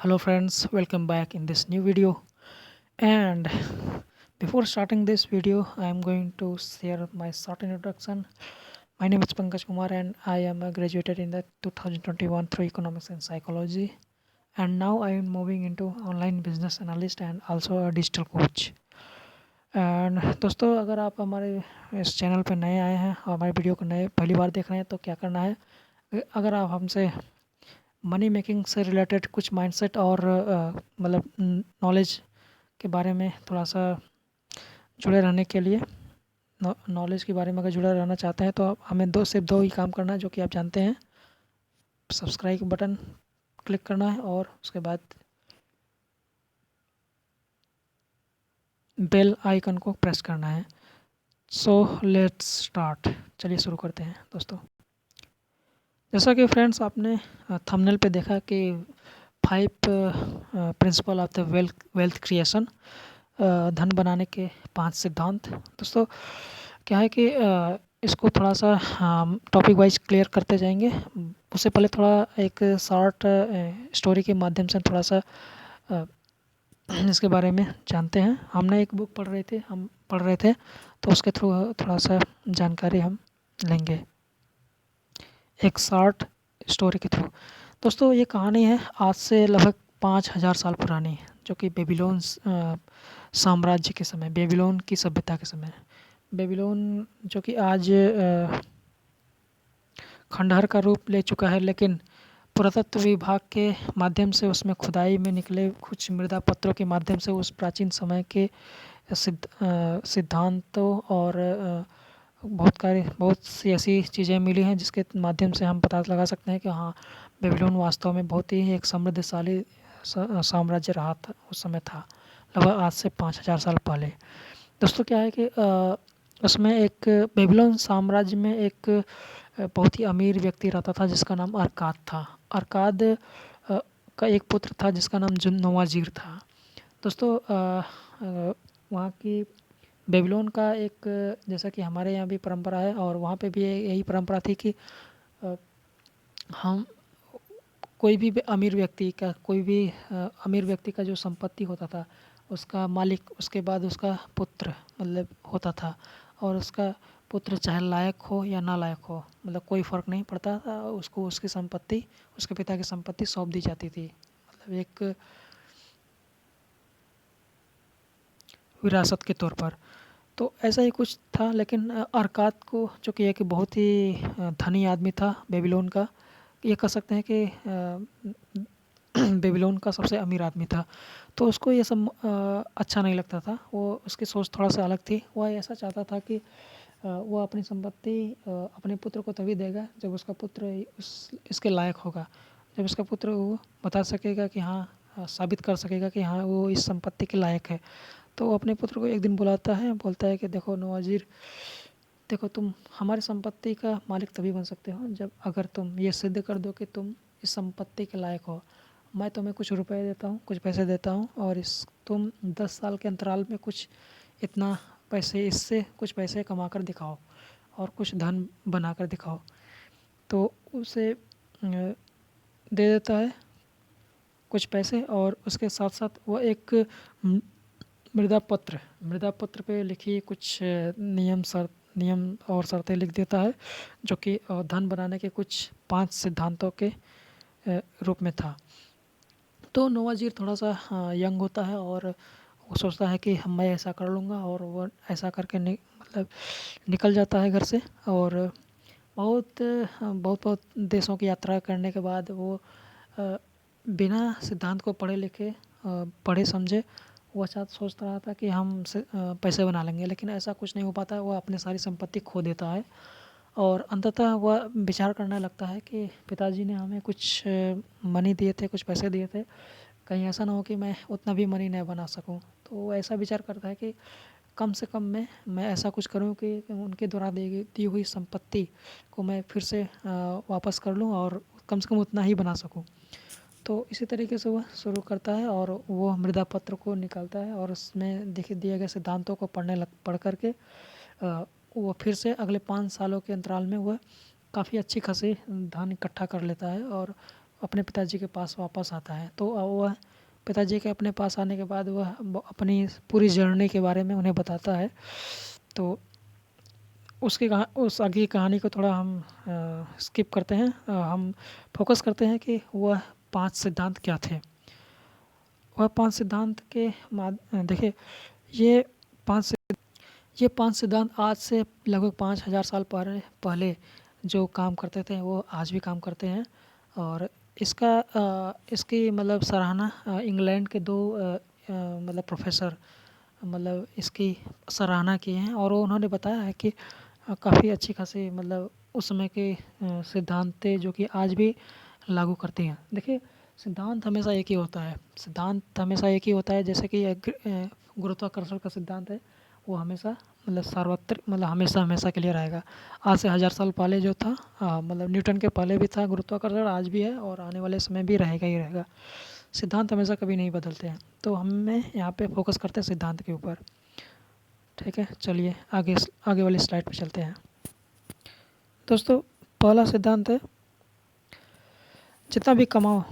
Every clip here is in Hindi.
Hello friends, welcome back in this new video. And before starting this video, I am going to share my short introduction. My name is Pankaj Kumar and I am a graduated in the 2021 through economics and psychology. And now I am moving into online business analyst and also a digital coach. And दोस्तों अगर आप हमारे इस चैनल पर नए आए हैं और हमारे वीडियो को नए पहली बार देख रहे हैं तो क्या करना है। अगर आप हमसे मनी मेकिंग से रिलेटेड कुछ माइंडसेट और मतलब नॉलेज के बारे में थोड़ा सा जुड़े रहने के लिए नॉलेज के बारे में अगर जुड़े रहना चाहते हैं तो हमें सिर्फ दो ही काम करना है जो कि आप जानते हैं। सब्सक्राइब बटन क्लिक करना है और उसके बाद बेल आइकन को प्रेस करना है। So let's start. चलिए शुरू करते हैं दोस्तों। जैसा कि फ्रेंड्स आपने थंबनेल पे देखा कि 5 principle of the wealth creation, धन बनाने के 5 सिद्धांत। दोस्तों क्या है कि इसको थोड़ा सा हम टॉपिक वाइज क्लियर करते जाएंगे। उससे पहले थोड़ा एक शॉर्ट स्टोरी के माध्यम से थोड़ा सा इसके बारे में जानते हैं। हमने एक बुक पढ़ रहे थे तो उसके थ्रू थोड़ा सा जानकारी हम लेंगे एक शॉर्ट स्टोरी के थ्रू। दोस्तों ये कहानी है आज से लगभग 5000 साल पुरानी, जो कि बेबीलोन साम्राज्य के समय, बेबीलोन की सभ्यता के समय। बेबीलोन जो कि आज खंडहर का रूप ले चुका है, लेकिन पुरातत्व विभाग के माध्यम से उसमें खुदाई में निकले कुछ मृदा पत्रों के माध्यम से उस प्राचीन समय के सिद्धांतों और बहुत सी ऐसी चीज़ें मिली हैं जिसके माध्यम से हम पता लगा सकते हैं कि हाँ, बेबीलोन वास्तव में बहुत ही एक समृद्धशाली साम्राज्य रहा था, उस समय था, लगभग आज से 5000 साल पहले। दोस्तों क्या है कि उसमें एक बेबीलोन साम्राज्य में एक बहुत ही अमीर व्यक्ति रहता था जिसका नाम अरकाद था। अरकाद का एक पुत्र था जिसका नाम नवाजीर था। दोस्तों वहाँ की बेबीलोन का एक, जैसा कि हमारे यहाँ भी परंपरा है और वहाँ पे भी यही परंपरा थी कि हम कोई भी अमीर व्यक्ति का जो संपत्ति होता था उसका मालिक उसके बाद उसका पुत्र मतलब होता था, और उसका पुत्र चाहे लायक हो या ना लायक हो, मतलब कोई फ़र्क नहीं पड़ता था, उसको उसकी संपत्ति, उसके पिता की संपत्ति सौंप दी जाती थी, मतलब एक विरासत के तौर पर। तो ऐसा ही कुछ था, लेकिन अरकाद को, जो कि एक बहुत ही धनी आदमी था बेबीलोन का, ये कह सकते हैं कि बेबीलोन का सबसे अमीर आदमी था। तो उसको ये सब अच्छा नहीं लगता था। वो उसकी सोच थोड़ा सा अलग थी। वह ऐसा चाहता था कि वो अपनी संपत्ति अपने पुत्र को तभी देगा जब उसका पुत्र इसके लायक होगा, जब उसका पुत्र वो बता सकेगा कि हाँ, साबित कर सकेगा कि हाँ वो इस संपत्ति के लायक है। तो वो अपने पुत्र को एक दिन बुलाता है, बोलता है कि देखो नवाजीर, देखो तुम हमारी संपत्ति का मालिक तभी बन सकते हो जब अगर तुम ये सिद्ध कर दो कि तुम इस संपत्ति के लायक हो। मैं तुम्हें कुछ रुपए देता हूँ, कुछ पैसे देता हूँ, और इस तुम 10 साल के अंतराल में कुछ इतना पैसे, इससे कुछ पैसे कमा कर दिखाओ और कुछ धन बना कर दिखाओ। तो उसे दे देता है कुछ पैसे, और उसके साथ साथ वो एक मृदा पत्र पे लिखी कुछ नियम और शर्तें लिख देता है, जो कि धन बनाने के कुछ 5 सिद्धांतों के रूप में था। तो नवाजीर थोड़ा सा यंग होता है और वो सोचता है कि हम मैं ऐसा कर लूँगा, और वो ऐसा करके मतलब निकल जाता है घर से। और बहुत देशों की यात्रा करने के बाद वो बिना सिद्धांत को पढ़े समझे वो सोचता रहा था कि हम पैसे बना लेंगे, लेकिन ऐसा कुछ नहीं हो पाता। वह अपनी सारी संपत्ति खो देता है और अंततः वह विचार करने लगता है कि पिताजी ने हमें कुछ मनी दिए थे, कुछ पैसे दिए थे, कहीं ऐसा ना हो कि मैं उतना भी मनी नहीं बना सकूं। तो वो ऐसा विचार करता है कि कम से कम मैं ऐसा कुछ करूं कि उनके द्वारा दी हुई संपत्ति को मैं फिर से वापस कर लूं और कम से कम उतना ही बना सकूं। तो इसी तरीके से वह शुरू करता है और वो मृदा पत्र को निकालता है और उसमें दिए गए सिद्धांतों को पढ़ करके वो फिर से अगले 5 सालों के अंतराल में वह काफ़ी अच्छी खासी धन इकट्ठा कर लेता है और अपने पिताजी के पास वापस आता है। तो वह पिताजी के अपने पास आने के बाद वह अपनी पूरी जर्नी के बारे में उन्हें बताता है। तो उस आगे की कहानी को थोड़ा हम स्किप करते हैं। हम फोकस करते हैं कि वह 5 सिद्धांत क्या थे। वह 5 सिद्धांत के देखिए, ये 5 ये 5 सिद्धांत आज से लगभग 5000 साल पहले जो काम करते थे वो आज भी काम करते हैं। और इसकी मतलब सराहना इंग्लैंड के 2 मतलब प्रोफेसर मतलब इसकी सराहना किए हैं, और उन्होंने बताया है कि काफ़ी अच्छी खासी मतलब उस समय के सिद्धांत थे जो कि आज भी लागू करते हैं। देखिए, सिद्धांत हमेशा एक ही होता है। सिद्धांत हमेशा एक ही होता है, जैसे कि गुरुत्वाकर्षण का सिद्धांत है, वो हमेशा मतलब सार्वत्रिक मतलब हमेशा हमेशा के लिए रहेगा। आज से 1000 साल पहले जो था मतलब न्यूटन के पहले भी था गुरुत्वाकर्षण, आज भी है और आने वाले समय भी रहेगा ही रहेगा। सिद्धांत हमेशा कभी नहीं बदलते हैं। तो हमें यहाँ पे फोकस करते हैं सिद्धांत के ऊपर। ठीक है, चलिए आगे वाली स्लाइड पे चलते हैं। दोस्तों, पहला सिद्धांत है, जितना भी कमाओ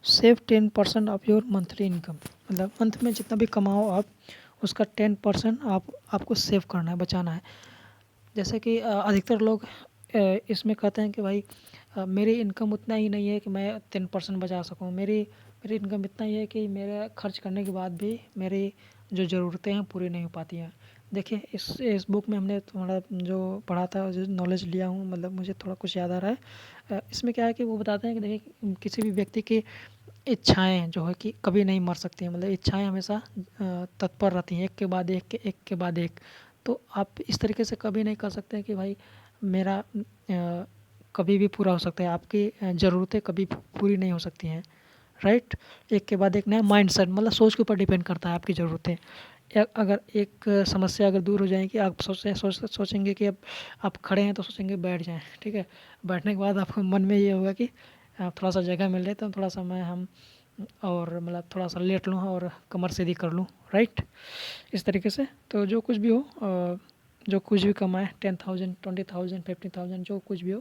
save 10% of your monthly income. मतलब मंथ में जितना भी कमाओ आप, उसका 10% आपको सेव करना है, बचाना है। जैसे कि अधिकतर लोग इसमें कहते हैं कि भाई मेरी इनकम उतना ही नहीं है कि मैं 10% बचा सकूं। मेरी इनकम इतना ही है कि मेरे खर्च करने के बाद भी मेरी जो ज़रूरतें हैं पूरी नहीं हो पाती हैं। देखिए, इस बुक में हमने थोड़ा जो पढ़ा था, जो नॉलेज लिया हूँ, मतलब मुझे थोड़ा कुछ याद आ रहा है। इसमें क्या है कि वो बताते हैं कि देखिए, किसी भी व्यक्ति की इच्छाएं जो है कि कभी नहीं मर सकती हैं। मतलब इच्छाएं हमेशा तत्पर रहती हैं, एक के बाद एक। तो आप इस तरीके से कभी नहीं कर सकते कि भाई मेरा कभी भी पूरा हो सकता है। आपकी ज़रूरतें कभी पूरी नहीं हो सकती हैं, राइट। एक के बाद एक नया माइंडसेट, मतलब सोच के ऊपर डिपेंड करता है आपकी ज़रूरतें। अगर एक समस्या अगर दूर हो जाएगी, आप सोचेंगे कि अब आप खड़े हैं तो सोचेंगे बैठ जाएं, ठीक है। बैठने के बाद आपको मन में ये होगा कि थोड़ा सा जगह मिल जाए तो थोड़ा सा मैं हम और मतलब थोड़ा सा लेट लूँ और कमर सीधी कर लूँ, राइट। इस तरीके से तो जो कुछ भी हो, जो कुछ भी कमाए, 10,000 20,000 50,000 जो कुछ भी हो,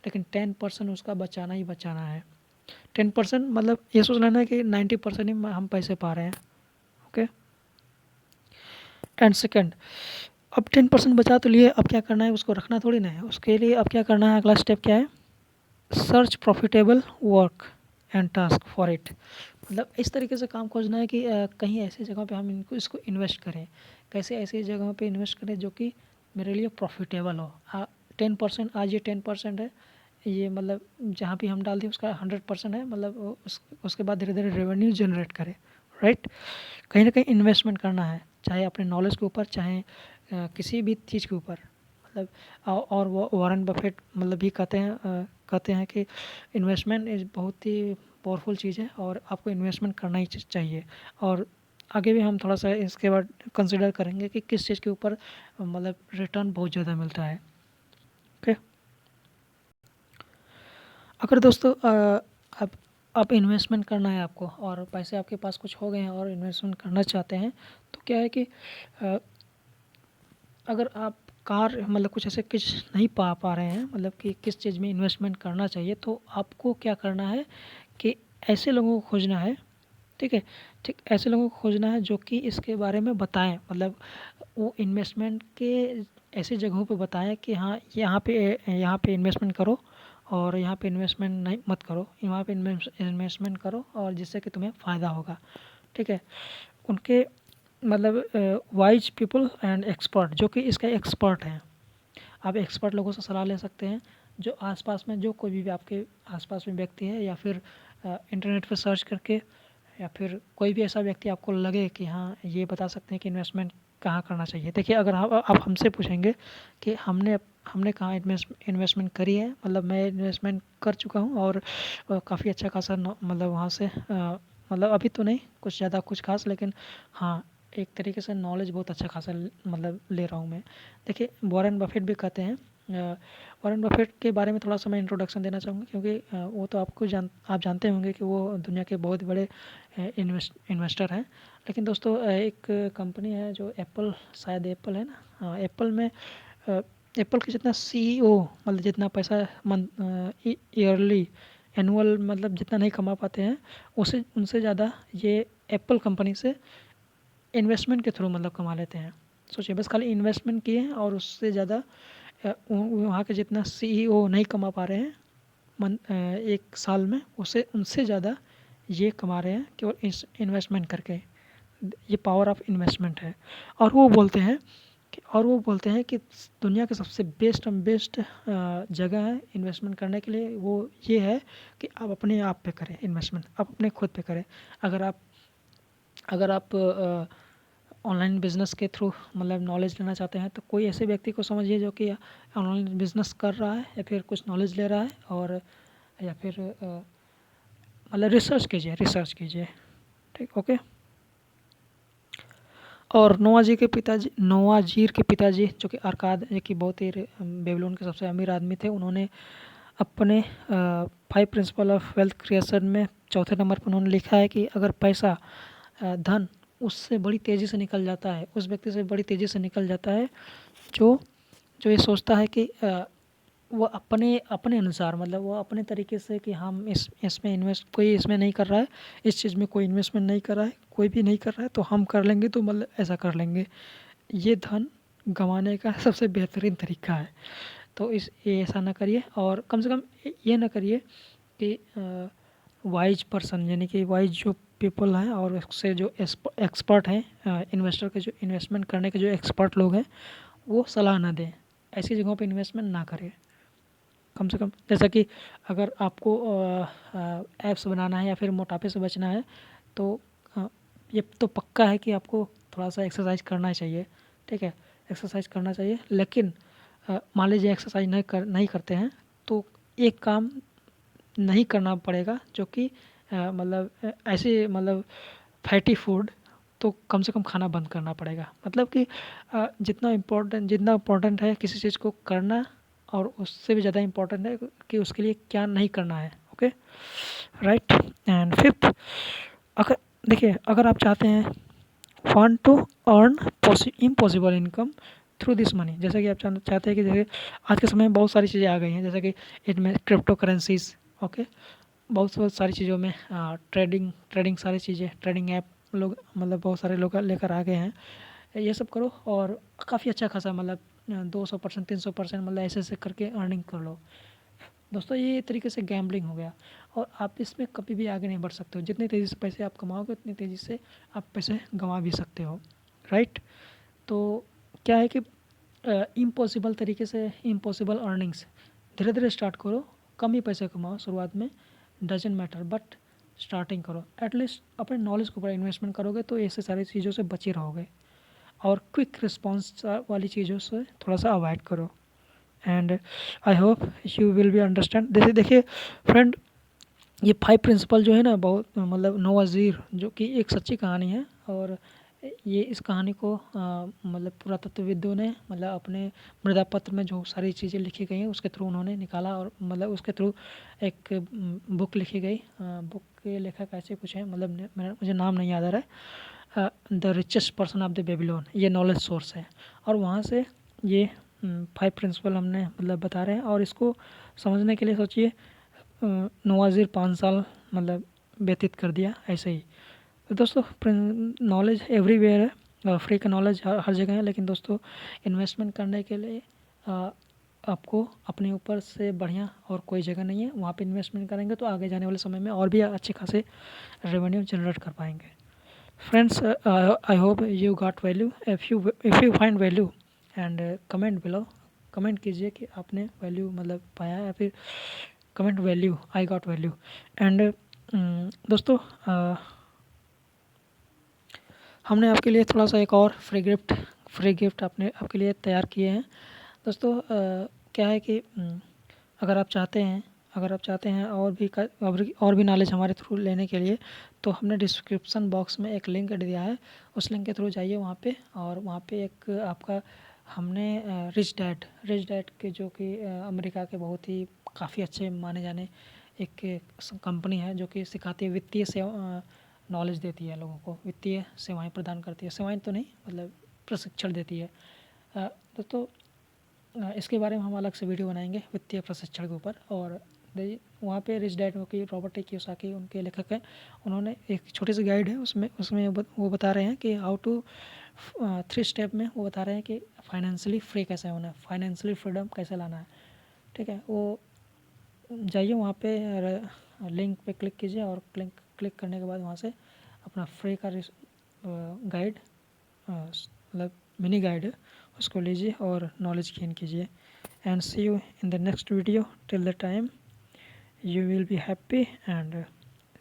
लेकिन 10% उसका बचाना ही बचाना है। 10% मतलब ये सोच लेना है कि 90% ही हम पैसे पा रहे हैं, ओके। एंड सेकेंड, अब 10% बचा तो लिए, अब क्या करना है, उसको रखना थोड़ी ना है। उसके लिए अब क्या करना है, अगला स्टेप क्या है, search profitable work and task for it. मतलब इस तरीके से काम खोजना है कि कहीं ऐसी जगह पे हम इसको इन्वेस्ट करें। कैसे ऐसी जगह पे इन्वेस्ट करें जो कि मेरे लिए प्रॉफिटेबल हो। 10% आज ये 10% है, ये मतलब जहाँ भी हम डाल दें उसका 100% है, मतलब उसके बाद धीरे धीरे रेवेन्यू जनरेट करे, राइट। कहीं ना कहीं इन्वेस्टमेंट करना है, चाहे अपने नॉलेज के ऊपर, चाहे किसी भी चीज़ के ऊपर। मतलब और वो वॉरेन बफेट मतलब भी कहते हैं कि इन्वेस्टमेंट इज बहुत ही पावरफुल चीज़ है और आपको इन्वेस्टमेंट करना ही चाहिए। और आगे भी हम थोड़ा सा इसके बाद कंसिडर करेंगे कि किस चीज़ के ऊपर मतलब रिटर्न बहुत ज़्यादा मिलता है, ओके। अगर दोस्तों अब इन्वेस्टमेंट करना है आपको और पैसे आपके पास कुछ हो गए हैं और इन्वेस्टमेंट करना चाहते हैं, तो क्या है कि अ, अगर आप कार मतलब कुछ ऐसे कुछ नहीं पा रहे हैं, मतलब कि किस चीज़ में इन्वेस्टमेंट करना चाहिए, तो आपको क्या करना है कि ऐसे लोगों को खोजना है, ठीक है। ठीक, ऐसे लोगों को खोजना है जो कि इसके बारे में बताएं, मतलब वो इन्वेस्टमेंट के ऐसी जगहों पे बताएं कि हाँ यहाँ पे इन्वेस्टमेंट करो और यहाँ पे इन्वेस्टमेंट नहीं मत करो, यहाँ पे इन्वेस्टमेंट करो और जिससे कि तुम्हें फ़ायदा होगा, ठीक है। उनके मतलब वाइज पीपल एंड एक्सपर्ट जो कि इसका एक्सपर्ट हैं। आप एक्सपर्ट लोगों से सलाह ले सकते हैं, जो आसपास में जो कोई भी आपके आसपास में व्यक्ति है, या फिर इंटरनेट पर सर्च करके, या फिर कोई भी ऐसा व्यक्ति आपको लगे कि हाँ ये बता सकते हैं कि इन्वेस्टमेंट कहाँ करना चाहिए। देखिए, अगर आप हमसे पूछेंगे कि हमने कहाँ इन्वेस्टमेंट करी है, मतलब मैं इन्वेस्टमेंट कर चुका हूँ और काफ़ी अच्छा खासा मतलब वहाँ से मतलब अभी तो नहीं कुछ ज़्यादा कुछ खास, लेकिन हाँ एक तरीके से नॉलेज बहुत अच्छा खासा मतलब ले रहा हूँ मैं। देखिए, वॉरेन बफेट भी कहते हैं, वॉरेन बफेट के बारे में थोड़ा सा मैं इंट्रोडक्शन देना चाहूँगा, क्योंकि वो तो आप जानते होंगे कि वो दुनिया के बहुत बड़े इन्वेस्टर हैं। लेकिन दोस्तों, एक कंपनी है जो एप्पल, शायद एप्पल है ना, हाँ एप्पल में एप्पल के जितना सीईओ मतलब जितना पैसा ईयरली एनुअल मतलब जितना नहीं कमा पाते हैं उसे उनसे ज़्यादा ये एप्पल कंपनी से इन्वेस्टमेंट के थ्रू मतलब कमा लेते हैं। सोचिए बस खाली इन्वेस्टमेंट किए हैं और उससे ज़्यादा वहाँ के जितना सीईओ नहीं कमा पा रहे हैं एक साल में, उसे उनसे ज़्यादा ये कमा रहे हैं केवल इस इन्वेस्टमेंट करके। ये पावर ऑफ इन्वेस्टमेंट है। और वो बोलते हैं कि दुनिया के सबसे बेस्ट जगह है इन्वेस्टमेंट करने के लिए, वो ये है कि आप अपने आप पे करें इन्वेस्टमेंट, आप अपने खुद पे करें। अगर आप ऑनलाइन बिजनेस के थ्रू मतलब नॉलेज लेना चाहते हैं तो कोई ऐसे व्यक्ति को समझिए जो कि ऑनलाइन बिजनेस कर रहा है या फिर कुछ नॉलेज ले रहा है, और या फिर मतलब रिसर्च कीजिए। ठीक, ओके। और नोआजीर के पिताजी जो कि अरकाद, जो कि बहुत ही बेबीलोन के सबसे अमीर आदमी थे, उन्होंने अपने 5 प्रिंसिपल ऑफ वेल्थ क्रिएशन में चौथे नंबर पर उन्होंने लिखा है कि अगर पैसा धन उससे बड़ी तेज़ी से निकल जाता है, उस व्यक्ति से बड़ी तेज़ी से निकल जाता है जो जो ये सोचता है कि वो अपने अपने अनुसार मतलब वो अपने तरीके से कि हम इसमें इन्वेस्ट, कोई इसमें नहीं कर रहा है, इस चीज़ में कोई इन्वेस्टमेंट नहीं कर रहा है, कोई भी नहीं कर रहा है, तो हम कर लेंगे, तो मतलब ऐसा कर लेंगे। ये धन गंवाने का सबसे बेहतरीन तरीका है। तो ये ऐसा ना करिए, और कम से कम ये ना करिए कि वाइज पर्सन यानी कि वाइज जो पीपल हैं और उससे जो एक्सपर्ट हैं, इन्वेस्टर के जो इन्वेस्टमेंट करने के जो एक्सपर्ट लोग हैं, वो सलाह ना दें, ऐसी जगहों पे इन्वेस्टमेंट ना करें। कम से कम जैसा कि अगर आपको एप्स बनाना है या फिर मोटापे से बचना है, तो ये तो पक्का है कि आपको थोड़ा सा एक्सरसाइज करना चाहिए। ठीक है, एक्सरसाइज करना चाहिए, लेकिन मान लीजिए एक्सरसाइज नहीं करते हैं तो एक काम नहीं करना पड़ेगा जो कि मतलब ऐसे मतलब फैटी फूड तो कम से कम खाना बंद करना पड़ेगा। मतलब कि जितना इम्पोर्टेंट है किसी चीज़ को करना, और उससे भी ज़्यादा इम्पोर्टेंट है कि उसके लिए क्या नहीं करना है। Okay, right. एंड फिफ्थ, अगर देखिए अगर आप चाहते हैं want to earn impossible income through this money, जैसे कि आप चाहते हैं कि जैसे आज के समय में बहुत सारी चीज़ें आ गई हैं, जैसे कि इनमें क्रिप्टो करेंसीज, ओके, बहुत सारी चीज़ों में ट्रेडिंग सारी चीज़ें, ट्रेडिंग ऐप लोग मतलब बहुत सारे लोग लेकर आ गए हैं। ये सब करो और काफ़ी अच्छा खासा मतलब 200% 300% मतलब ऐसे ऐसे करके अर्निंग कर लो। दोस्तों ये तरीके से गैम्बलिंग हो गया, और आप इसमें कभी भी आगे नहीं बढ़ सकते हो। जितनी तेज़ी से पैसे आप कमाओगे उतनी तेज़ी से आप पैसे गंवा भी सकते हो, राइट। तो क्या है कि इम्पॉसिबल तरीके से इम्पॉसिबल अर्निंग्स धीरे धीरे स्टार्ट करो, कम ही पैसे कमाओ शुरुआत में, डजेंट मैटर, बट स्टार्टिंग करो। एटलीस्ट अपने नॉलेज के ऊपर इन्वेस्टमेंट करोगे तो ऐसे सारी चीज़ों से बचे रहोगे, और क्विक रिस्पॉन्स वाली चीज़ों से थोड़ा सा अवॉइड करो। And I hope you will be understand. जैसे देखिए फ्रेंड, ये 5 प्रिंसिपल जो है ना, बहुत मतलब नोआज़ीर जो कि एक सच्ची कहानी है, और ये इस कहानी को मतलब पुरातत्वविदों ने मतलब अपने मृदा पत्र में जो सारी चीज़ें लिखी गई हैं उसके थ्रू उन्होंने निकाला, और मतलब उसके थ्रू एक बुक लिखी गई। बुक के लेखक ऐसे कुछ हैं, मतलब मुझे नाम नहीं याद आ रहा है। The richest person of the Babylon, ये नॉलेज सोर्स है, और वहाँ से ये 5 प्रिंसिपल हमने मतलब बता रहे हैं। और इसको समझने के लिए सोचिए नवाज़िर 5 साल मतलब व्यतीत कर दिया ऐसे ही। तो दोस्तों नॉलेज एवरीवेयर है, फ्री का नॉलेज हर जगह है, लेकिन दोस्तों इन्वेस्टमेंट करने के लिए आपको अपने ऊपर से बढ़िया और कोई जगह नहीं है। वहाँ पे इन्वेस्टमेंट करेंगे तो आगे जाने वाले समय में और भी अच्छे खासे रेवेन्यू जनरेट कर पाएंगे। Friends, I hope you got value. If you find value and comment below, comment कीजिए कि आपने वैल्यू मतलब पाया है, या फिर comment value I got value. And दोस्तों हमने आपके लिए थोड़ा सा एक और फ्री गिफ्ट आपने आपके लिए तैयार किए हैं। दोस्तों क्या है कि अगर आप चाहते हैं और भी नॉलेज हमारे थ्रू लेने के लिए, तो हमने डिस्क्रिप्शन बॉक्स में एक लिंक दिया है, उस लिंक के थ्रू जाइए वहाँ पे, और वहाँ पे एक आपका हमने रिच डैड के जो कि अमेरिका के बहुत ही काफ़ी अच्छे माने जाने एक कंपनी है जो कि सिखाती है वित्तीय सेवा, नॉलेज देती है लोगों को, वित्तीय सेवाएं प्रदान करती है, सेवाएं तो नहीं मतलब प्रशिक्षण देती है। दोस्तों इसके बारे में हम अलग से वीडियो बनाएंगे वित्तीय प्रशिक्षण के ऊपर, और वहाँ पे रिच डैड की रॉबर्ट कियोसाकी उनके लेखक हैं। उन्होंने एक छोटी सी गाइड है, उसमें वो बता रहे हैं कि हाउ टू 3 स्टेप में वो बता रहे हैं कि फाइनेंशियली फ्री कैसे होना है, फाइनेंशियली फ्रीडम कैसे लाना है। ठीक है, वो जाइए वहाँ पे लिंक पे क्लिक कीजिए और क्लिक करने के बाद वहाँ से अपना फ्री का गाइड, मतलब मिनी गाइड है, उसको लीजिए और नॉलेज गेन कीजिए। And see you in the next video. Till the time you will be happy and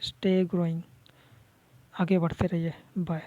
stay growing. आगे बढ़ते रहिए। बाय।